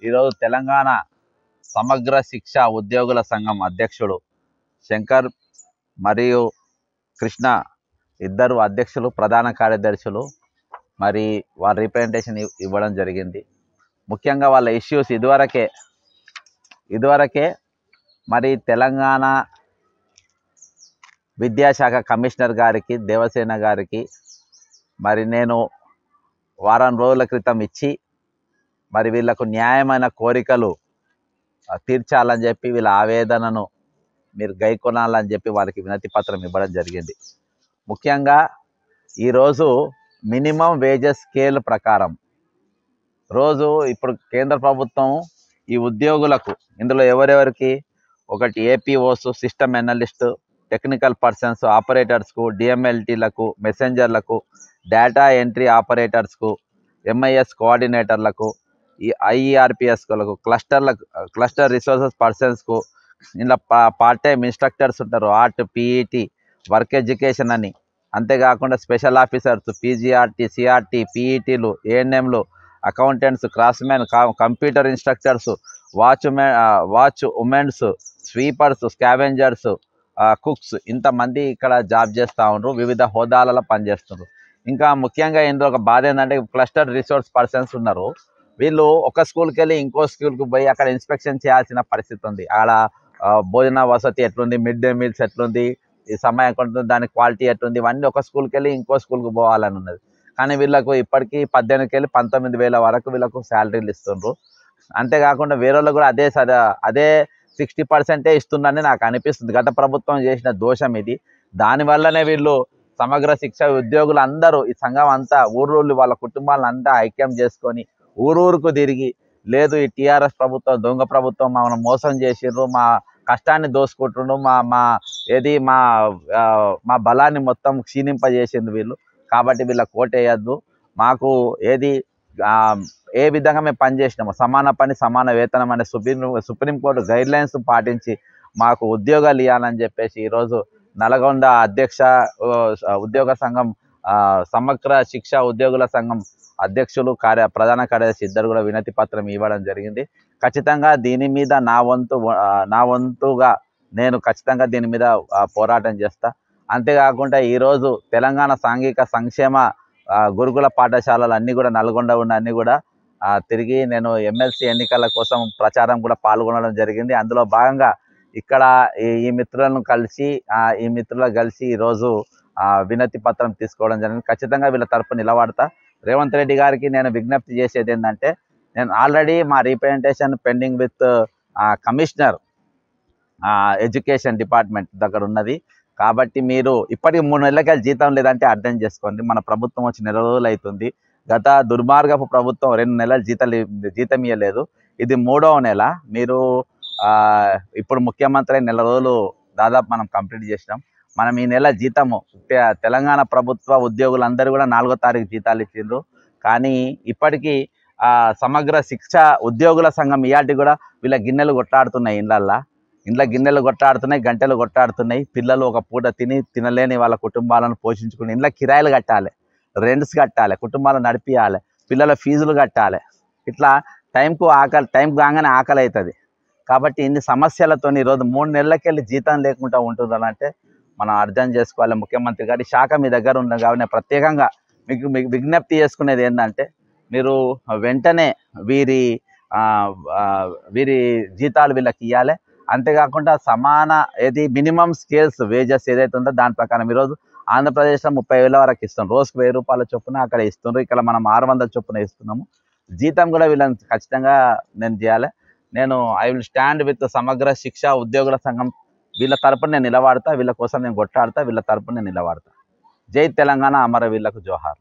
ఈరోజు తెలంగాణ సమగ్ర శిక్ష ఉద్యోగుల సంఘం అధ్యక్షుడు శంకర్ మరియు కృష్ణ ఇద్దరు అధ్యక్షులు ప్రధాన కార్యదర్శులు మరి వారి రిప్రజెంటేషన్ ఇవ్వడం జరిగింది. ముఖ్యంగా వాళ్ళ ఇష్యూస్ ఇదివరకే మరి తెలంగాణ విద్యాశాఖ కమిషనర్ గారికి దేవసేన గారికి మరి నేను వారం రోజుల క్రితం ఇచ్చి మరి వీళ్ళకు న్యాయమైన కోరికలు తీర్చాలని చెప్పి వీళ్ళ ఆవేదనను మీరు గైకొనాలని చెప్పి వారికి వినతి పత్రం ఇవ్వడం జరిగింది. ముఖ్యంగా ఈరోజు మినిమం వేజెస్ స్కేల్ ప్రకారం రోజు ఇప్పుడు కేంద్ర ప్రభుత్వం ఈ ఉద్యోగులకు ఇందులో ఎవరెవరికి ఒకటి APOs, system analyst, technical persons, ఆపరేటర్స్కు, డిఎంఎల్టీలకు, మెసెంజర్లకు, డేటా ఎంట్రీ ఆపరేటర్స్కు, ఎంఐఎస్ కోఆర్డినేటర్లకు, ఈ ఐఈఆర్పిఎస్లకు, క్లస్టర్ రిసోర్సెస్ పర్సన్స్కు, ఇలా పార్ట్ టైం ఇన్స్ట్రక్టర్స్ ఉంటారు, ఆర్ట్, పీఈటీ, వర్క్ ఎడ్యుకేషన్ అని, అంతేకాకుండా స్పెషల్ ఆఫీసర్స్, పీజీఆర్టీ, సిఆర్టీ, పీఈటీలు, ఏఎన్ఎంలు, accountants, craftsmen, computer instructors, watch women's, sweepers, scavengers, cooks, ఇంతమంది ఇక్కడ జాబ్ చేస్తూ ఉండరు, వివిధ హోదాలలో పనిచేస్తున్నారు. ఇంకా ముఖ్యంగా ఇందులో ఒక బాధ ఏంటంటే క్లస్టర్ రిసోర్స్ పర్సన్స్ ఉన్నారు. వీళ్ళు ఒక స్కూల్కి వెళ్ళి ఇంకో స్కూల్కి పోయి అక్కడ ఇన్స్పెక్షన్ చేయాల్సిన పరిస్థితి ఉంది. ఆడ భోజన వసతి ఎట్లుంది, మిడ్ డే మీల్స్ ఎట్లుంది, ఈ సమయం కొంటుంది, దాని క్వాలిటీ ఎట్లుంది, ఇవన్నీ ఒక స్కూల్కి వెళ్ళి ఇంకో స్కూల్కి పోవాలని ఉన్నది. కానీ వీళ్ళకు ఇప్పటికీ 18,000 వెళ్ళి 19,000 వరకు వీళ్ళకు శాలరీలు ఇస్తుండ్రు. అంతేకాకుండా వేరే వాళ్ళు కూడా అదే 60% ఇస్తుందని నాకు అనిపిస్తుంది. గత ప్రభుత్వం చేసిన దోషం ఇది. దానివల్లనే వీళ్ళు సమగ్ర శిక్ష ఉద్యోగులు అందరూ ఈ సంఘం అంతా ఊరూళ్ళు వాళ్ళ కుటుంబాలను అంతా ఐక్యం చేసుకొని ఊరూరుకు తిరిగి, లేదు ఈ టీఆర్ఎస్ ప్రభుత్వం దొంగ ప్రభుత్వం మనం మోసం చేసిర్రు, మా కష్టాన్ని దోసుకుంటుండ్రు, మా బలాన్ని మొత్తం క్షీణింపజేసింది వీళ్ళు, కాబట్టి వీళ్ళకి ఓటేయద్దు, మాకు ఏ విధంగా మేము పనిచేసినాము సమాన పని సమాన వేతనం అనే సుప్రీంకోర్టు గైడ్లైన్స్ పాటించి మాకు ఉద్యోగాలు ఇవ్వాలని చెప్పేసి ఈరోజు నల్గొండ అధ్యక్ష ఉద్యోగ సంఘం సమగ్ర శిక్ష ఉద్యోగుల సంఘం అధ్యక్షులు ప్రధాన కార్యదర్శి ఇద్దరు కూడా వినతి పత్రం ఇవ్వడం జరిగింది. ఖచ్చితంగా దీని మీద నా వంతుగా నేను ఖచ్చితంగా దీని మీద పోరాటం చేస్తా. అంతేకాకుండా ఈరోజు తెలంగాణ సాంఘిక సంక్షేమ గురుకుల పాఠశాలలు అన్నీ కూడా నల్గొండ ఉన్న అన్నీ కూడా తిరిగి నేను ఎమ్మెల్సీ ఎన్నికల కోసం ప్రచారం కూడా పాల్గొనడం జరిగింది. అందులో భాగంగా ఇక్కడ ఈ మిత్రులకు కలిసి ఈరోజు వినతి పత్రం తీసుకోవడం జరిగింది. ఖచ్చితంగా వీళ్ళ తరపున నిలబడతా. రేవంత్ రెడ్డి గారికి నేను విజ్ఞప్తి చేసేది ఏంటంటే, నేను ఆల్రెడీ మా representation pending with commissioner education department దగ్గర ఉన్నది. కాబట్టి మీరు ఇప్పటికి 3 నెలలకి జీతం లేదంటే అర్థం చేసుకోండి. మన ప్రభుత్వం వచ్చి నెల రోజులు అవుతుంది. గత దుర్మార్గపు ప్రభుత్వం 2 నెలలు జీతం ఇవ్వలేదు. ఇది 3వ నెల. మీరు ఇప్పుడు ముఖ్యమంత్రి నెల రోజులు దాదాపు మనం కంప్లీట్ చేసినాం. మనం ఈ నెల జీతము తెలంగాణ ప్రభుత్వ ఉద్యోగులందరూ కూడా 4వ తారీఖు జీతాలు ఇచ్చిండ్రు. కానీ ఇప్పటికీ సమగ్ర శిక్ష ఉద్యోగుల సంఘం ఇయాటి కూడా వీళ్ళ గిన్నెలు కొట్లాడుతున్నాయి, ఇండ్ల గిన్నెలు కొట్టాడుతున్నాయి, గంటలు కొట్టాడుతున్నాయి. పిల్లలు ఒక పూట తినలేని వాళ్ళ కుటుంబాలను పోషించుకుని ఇండ్ల కిరాయిలు కట్టాలి, రెంట్స్ కట్టాలి, కుటుంబాలు నడిపియాలి, పిల్లల ఫీజులు కట్టాలి. ఇట్లా టైం కాగానే ఆకలి అవుతుంది. కాబట్టి ఇన్ని సమస్యలతో ఈరోజు 3 నెలలకి వెళ్ళి జీతం లేకుండా ఉంటుందంటే మనం అర్థం చేసుకోవాలి. ముఖ్యమంత్రి గారి శాఖ మీ దగ్గర ఉన్నది కాబట్టి నేను ప్రత్యేకంగా మీకు విజ్ఞప్తి చేసుకునేది ఏంటంటే, మీరు వెంటనే వీరి జీతాలు వీళ్ళకి ఇవ్వాలి. అంతేకాకుండా మినిమం స్కేల్స్ వేజెస్ ఏదైతే ఉందో దాని ప్రకారం ఈరోజు ఆంధ్రప్రదేశ్లో 30,000 వరకు ఇస్తాం. రోజుకు 1,000 రూపాయల చొప్పున అక్కడ ఇస్తున్నారు. ఇక్కడ మనం 600 చొప్పున ఇస్తున్నాము. జీతం కూడా వీళ్ళని ఖచ్చితంగా నేను చేయాలి. ఐ విల్ స్టాండ్ విత్ సమగ్ర శిక్ష ఉద్యోగుల సంఘం. వీళ్ళ తరపున నేను నిలబడతా, వీళ్ళ కోసం నేను కొట్టాడతా, వీళ్ళ తరపున నేను నిలబడతా. జై తెలంగాణ, అమరవీరులకు జోహార్.